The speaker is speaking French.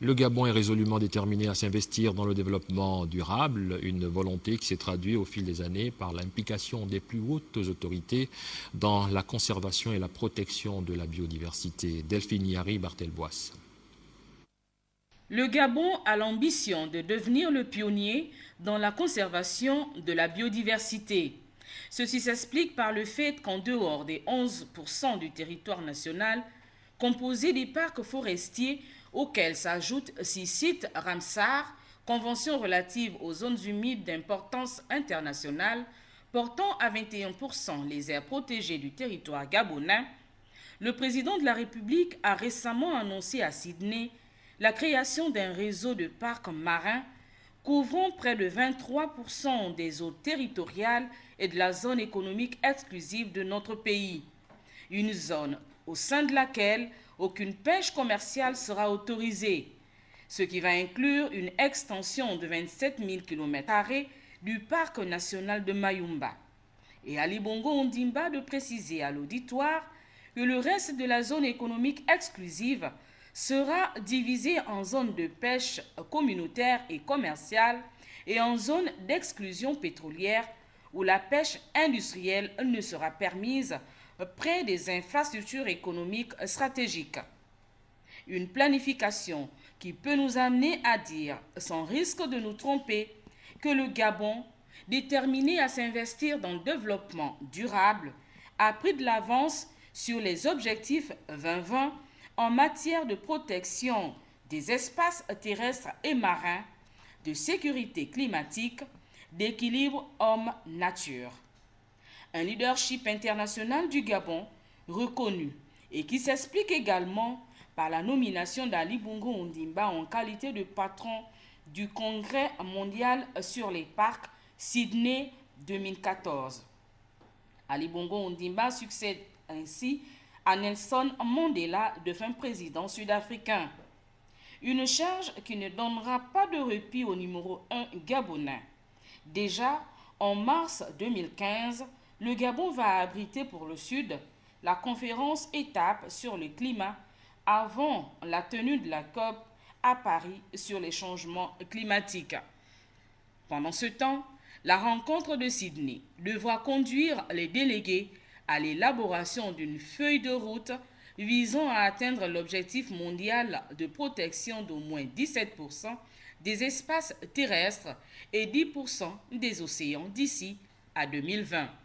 Le Gabon est résolument déterminé à s'investir dans le développement durable, une volonté qui s'est traduite au fil des années par l'implication des plus hautes autorités dans la conservation et la protection de la biodiversité. Delphine Yari, Barthelbois. Le Gabon a l'ambition de devenir le pionnier dans la conservation de la biodiversité. Ceci s'explique par le fait qu'en dehors des 11% du territoire national, composé des parcs forestiers auxquels s'ajoutent 6 sites Ramsar, convention relative aux zones humides d'importance internationale, portant à 21% les aires protégées du territoire gabonais, le président de la République a récemment annoncé à Sydney la création d'un réseau de parcs marins couvrant près de 23% des eaux territoriales et de la zone économique exclusive de notre pays. Une zone au sein de laquelle aucune pêche commerciale sera autorisée, ce qui va inclure une extension de 27 000 km² du parc national de Mayumba. Et Ali Bongo Ondimba de préciser à l'auditoire que le reste de la zone économique exclusive sera divisé en zones de pêche communautaire et commerciale et en zones d'exclusion pétrolière où la pêche industrielle ne sera permise près des infrastructures économiques stratégiques. Une planification qui peut nous amener à dire, sans risque de nous tromper, que le Gabon, déterminé à s'investir dans le développement durable, a pris de l'avance sur les objectifs 2020 en matière de protection des espaces terrestres et marins, de sécurité climatique, d'équilibre homme-nature. Un leadership international du Gabon reconnu et qui s'explique également par la nomination d'Ali Bongo Ondimba en qualité de patron du Congrès mondial sur les parcs Sydney 2014. Ali Bongo Ondimba succède ainsi à Nelson Mandela, défunt président sud-africain. Une charge qui ne donnera pas de répit au numéro 1 gabonais. Déjà, en mars 2015, le Gabon va abriter pour le Sud la conférence étape sur le climat avant la tenue de la COP à Paris sur les changements climatiques. Pendant ce temps, la rencontre de Sydney devra conduire les délégués à l'élaboration d'une feuille de route visant à atteindre l'objectif mondial de protection d'au moins 17% des espaces terrestres et 10% des océans d'ici à 2020.